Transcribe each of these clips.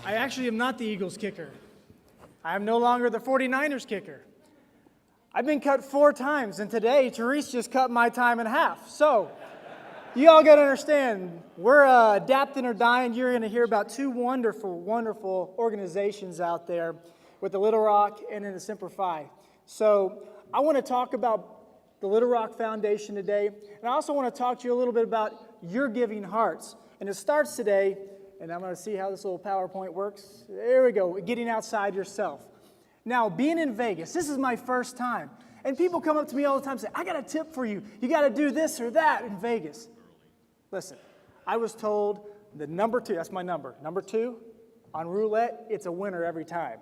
I actually am not the Eagles kicker. I am no longer the 49ers kicker. I've been cut 4 times, and today, Therese just cut my time in half. So, you all got to understand, we're adapting or dying. You're going to hear about 2 wonderful, wonderful organizations out there with the Little Rock and in the Semper Fi. So, I want to talk about the Little Rock Foundation today, and I also want to talk to you a little bit about your giving hearts. And it starts today, and I'm going to see how this little PowerPoint works. There we go, getting outside yourself. Now, being in Vegas, this is my first time. And people come up to me all the time and say, I got a tip for you. You got to do this or that in Vegas. Listen, I was told the number 2, that's my number. Number 2, on roulette, it's a winner every time.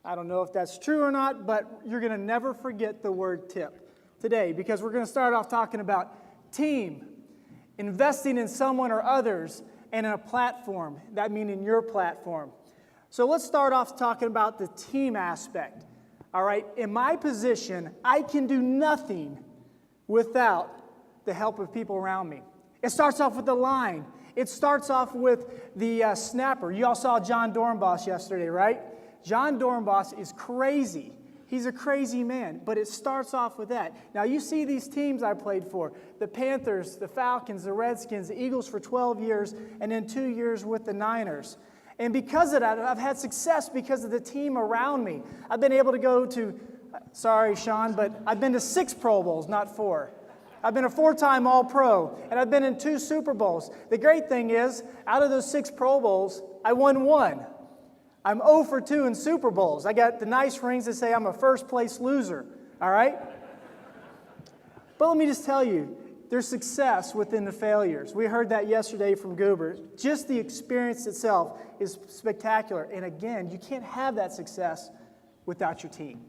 I don't know if that's true or not, but you're going to never forget the word tip today, because we're going to start off talking about team, investing in someone or others, and in a platform, that meaning your platform. So let's start off talking about the team aspect. All right, in my position, I can do nothing without the help of people around me. It starts off with the line. It starts off with the snapper. You all saw John Dornbos yesterday, right? John Dornbos is crazy. He's a crazy man, but it starts off with that. Now, you see these teams I played for, the Panthers, the Falcons, the Redskins, the Eagles for 12 years, and then 2 years with the Niners. And because of that, I've had success because of the team around me. I've been able to go to, sorry, Sean, but I've been to 6 Pro Bowls, not 4. I've been a 4-time All-Pro, and I've been in 2 Super Bowls. The great thing is, out of those 6 Pro Bowls, I won 1. I'm 0 for 2 in Super Bowls. I got the nice rings that say I'm a first-place loser, all right? But let me just tell you, there's success within the failures. We heard that yesterday from Goober. Just the experience itself is spectacular. And again, you can't have that success without your team.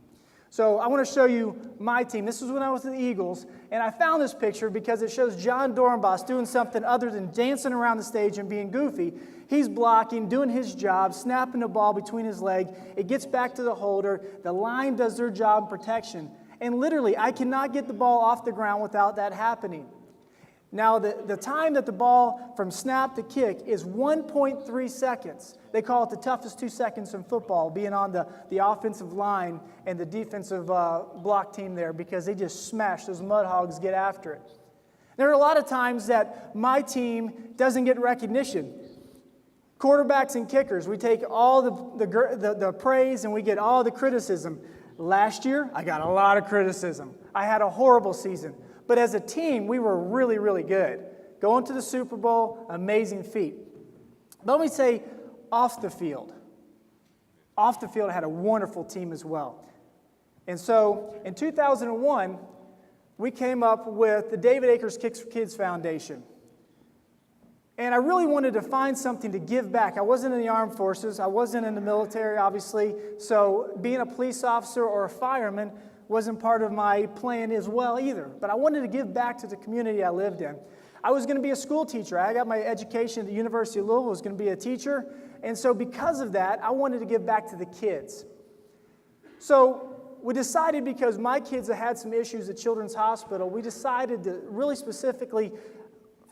So I want to show you my team. This was when I was with the Eagles, and I found this picture because it shows John Dornbos doing something other than dancing around the stage and being goofy. He's blocking, doing his job, snapping the ball between his legs. It gets back to the holder. The line does their job in protection. And literally, I cannot get the ball off the ground without that happening. Now, the time that the ball from snap to kick is 1.3 seconds. They call it the toughest 2 seconds in football, being on the offensive line and the defensive block team there, because they just smash. Those mud hogs get after it. There are a lot of times that my team doesn't get recognition. Quarterbacks and kickers, we take all the praise and we get all the criticism. Last year, I got a lot of criticism. I had a horrible season. But as a team, we were really, really good. Going to the Super Bowl, amazing feat. But let me say, off the field. Off the field, I had a wonderful team as well. And so, in 2001, we came up with the David Akers Kicks for Kids Foundation. And I really wanted to find something to give back. I wasn't in the armed forces. I wasn't in the military, obviously. So being a police officer or a fireman wasn't part of my plan as well either. But I wanted to give back to the community I lived in. I was going to be a school teacher. I got my education at the University of Louisville. I was going to be a teacher. And so because of that, I wanted to give back to the kids. So we decided, because my kids had had some issues at Children's Hospital, we decided to really specifically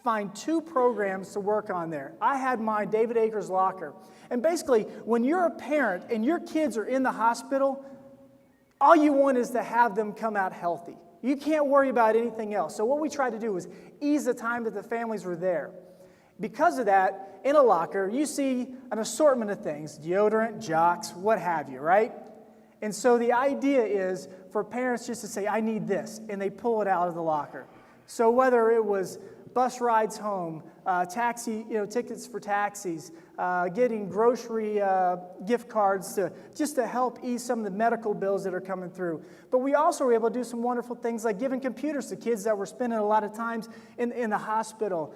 find 2 programs to work on there. I had my David Akers Locker. And basically, when you're a parent and your kids are in the hospital, all you want is to have them come out healthy. You can't worry about anything else. So what we tried to do was ease the time that the families were there. Because of that, in a locker, you see an assortment of things, deodorant, jocks, what have you, right? And so the idea is for parents just to say, I need this, and they pull it out of the locker. So whether it was bus rides home, taxi, tickets for taxis, getting grocery gift cards just to help ease some of the medical bills that are coming through. But we also were able to do some wonderful things like giving computers to kids that were spending a lot of times in the hospital.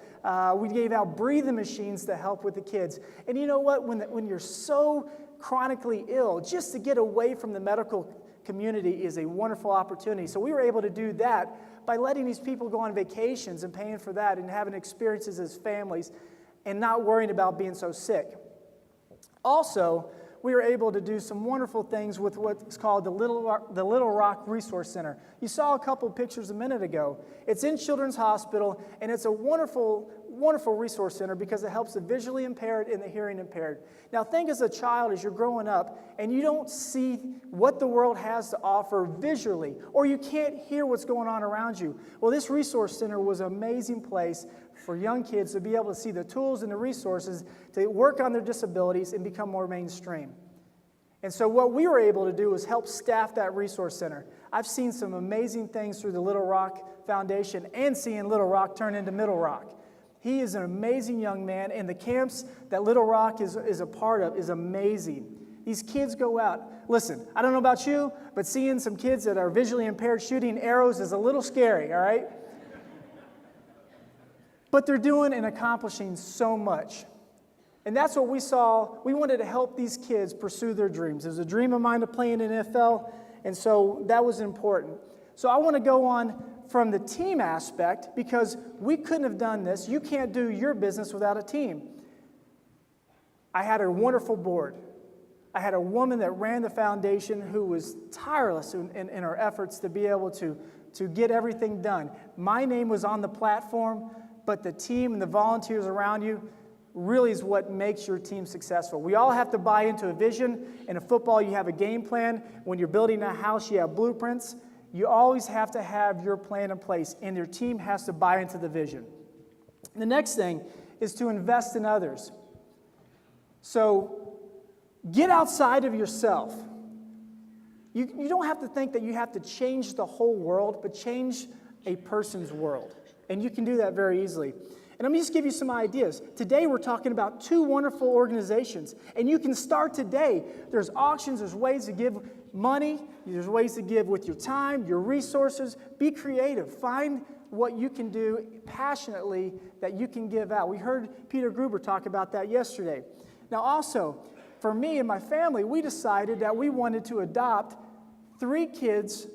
We gave out breathing machines to help with the kids. And you know what? When you're so chronically ill, just to get away from the medical community is a wonderful opportunity. So we were able to do that by letting these people go on vacations and paying for that and having experiences as families and not worrying about being so sick. Also, we were able to do some wonderful things with what's called the Little Rock Resource Center. You saw a couple pictures a minute ago. It's in Children's Hospital, and it's a wonderful wonderful resource center because it helps the visually impaired and the hearing impaired. Now think as a child, as you're growing up, and you don't see what the world has to offer visually, or you can't hear what's going on around you. Well, this resource center was an amazing place for young kids to be able to see the tools and the resources to work on their disabilities and become more mainstream. And so what we were able to do is help staff that resource center. I've seen some amazing things through the Little Rock Foundation and seeing Little Rock turn into Middle Rock. He is an amazing young man, and the camps that Little Rock is a part of is amazing. These kids go out. Listen, I don't know about you, but seeing some kids that are visually impaired shooting arrows is a little scary, all right? But they're doing and accomplishing so much. And that's what we saw. We wanted to help these kids pursue their dreams. It was a dream of mine to play in an NFL, and so that was important. So I want to go on from the team aspect because we couldn't have done this. You can't do your business without a team. I had a wonderful board. I had a woman that ran the foundation who was tireless in her efforts to be able to get everything done. My name was on the platform, but the team and the volunteers around you really is what makes your team successful. We all have to buy into a vision. In a football, you have a game plan. When you're building a house, you have blueprints. You always have to have your plan in place, and your team has to buy into the vision. The next thing is to invest in others. So get outside of yourself. You don't have to think that you have to change the whole world, but change a person's world. And you can do that very easily. And let me just give you some ideas. Today we're talking about 2 wonderful organizations, and you can start today. There's auctions, there's ways to give money, there's ways to give with your time, your resources. Be creative. Find what you can do passionately that you can give out. We heard Peter Gruber talk about that yesterday. Now also, for me and my family, we decided that we wanted to adopt 3 kids,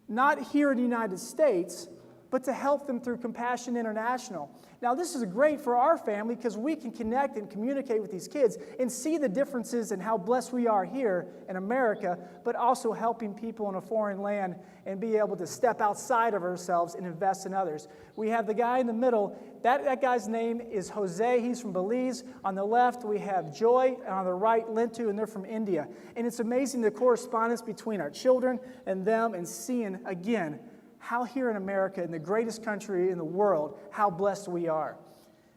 not here in the United States, but to help them through Compassion International. Now, this is great for our family because we can connect and communicate with these kids and see the differences in how blessed we are here in America, but also helping people in a foreign land and be able to step outside of ourselves and invest in others. We have the guy in the middle. That guy's name is Jose. He's from Belize. On the left, we have Joy, and on the right, Lintu, and they're from India. And it's amazing the correspondence between our children and them and seeing, again, how here in America, in the greatest country in the world, how blessed we are.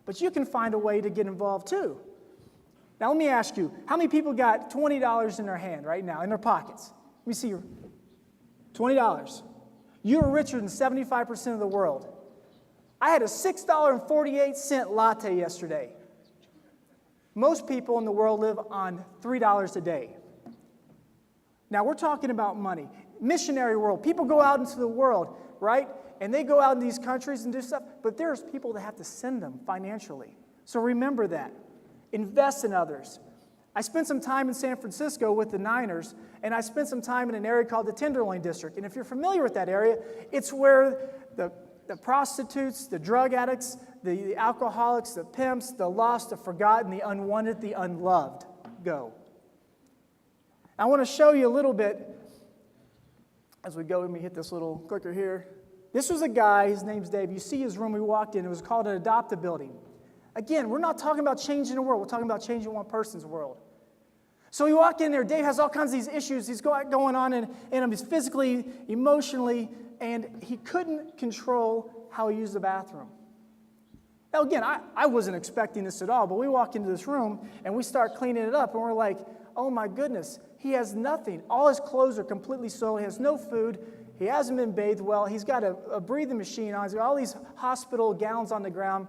But you can find a way to get involved too. Now let me ask you, how many people got $20 in their hand right now, in their pockets? Let me see your $20. You are richer than 75% of the world. I had a $6.48 latte yesterday. Most people in the world live on $3 a day. Now we're talking about money. Missionary world. People go out into the world, right? And they go out in these countries and do stuff, but there's people that have to send them financially. So remember that. Invest in others. I spent some time in San Francisco with the Niners, and I spent some time in an area called the Tenderloin District. And if you're familiar with that area, it's where the prostitutes, the drug addicts, the alcoholics, the pimps, the lost, the forgotten, the unwanted, the unloved go. I want to show you a little bit as we go. Let me hit this little clicker here. This was a guy, his name's Dave. You see his room we walked in. It was called an adopt-a building. Again, we're not talking about changing the world. We're talking about changing one person's world. So we walk in there. Dave has all kinds of these issues. He's going on in him. He's physically, emotionally, and he couldn't control how he used the bathroom. Now, again, I wasn't expecting this at all, but we walk into this room, and we start cleaning it up, and we're like, oh, my goodness. He has nothing. All his clothes are completely soiled. He has no food. He hasn't been bathed well. He's got a breathing machine on. He's got all these hospital gowns on the ground,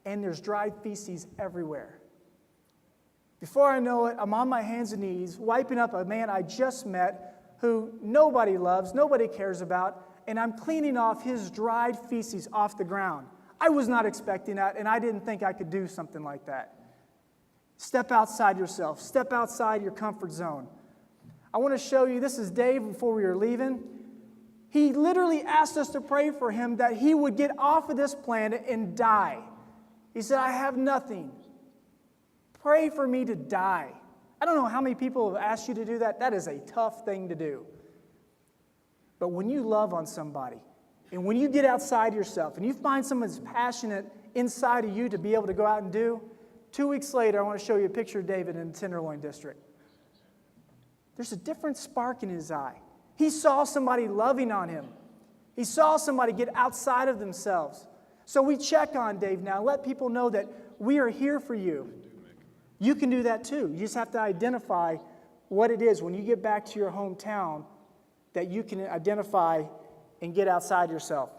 and there's dried feces everywhere. Before I know it, I'm on my hands and knees, wiping up a man I just met who nobody loves, nobody cares about, and I'm cleaning off his dried feces off the ground. I was not expecting that, and I didn't think I could do something like that. Step outside yourself. Step outside your comfort zone. I want to show you, this is Dave before we were leaving. He literally asked us to pray for him that he would get off of this planet and die. He said, I have nothing. Pray for me to die. I don't know how many people have asked you to do that. That is a tough thing to do. But when you love on somebody, and when you get outside yourself, and you find someone that's passionate inside of you to be able to go out and do. 2 weeks later, I want to show you a picture of David in the Tenderloin District. There's a different spark in his eye. He saw somebody loving on him. He saw somebody get outside of themselves. So we check on Dave now. Let people know that we are here for you. You can do that too. You just have to identify what it is when you get back to your hometown that you can identify and get outside yourself.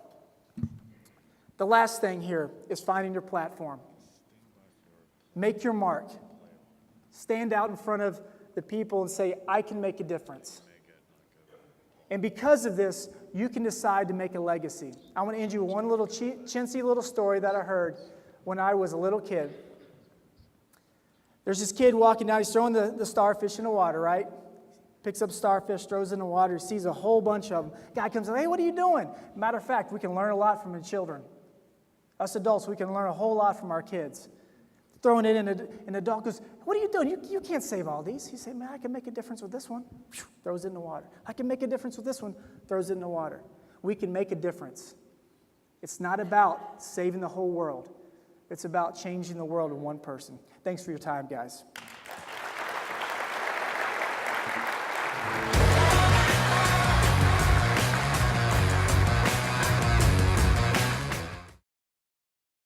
The last thing here is finding your platform. Make your mark. Stand out in front of the people and say, I can make a difference. And because of this, you can decide to make a legacy. I want to end you with one little chintzy little story that I heard when I was a little kid. There's this kid walking down, he's throwing the starfish in the water, right? Picks up starfish, throws it in the water, sees a whole bunch of them. Guy comes in, hey, what are you doing? Matter of fact, we can learn a lot from the children. Us adults, we can learn a whole lot from our kids. Throwing it in, and the dog goes, what are you doing? You can't save all these. He said, man, I can make a difference with this one. Throws it in the water. I can make a difference with this one. Throws it in the water. We can make a difference. It's not about saving the whole world. It's about changing the world in one person. Thanks for your time, guys.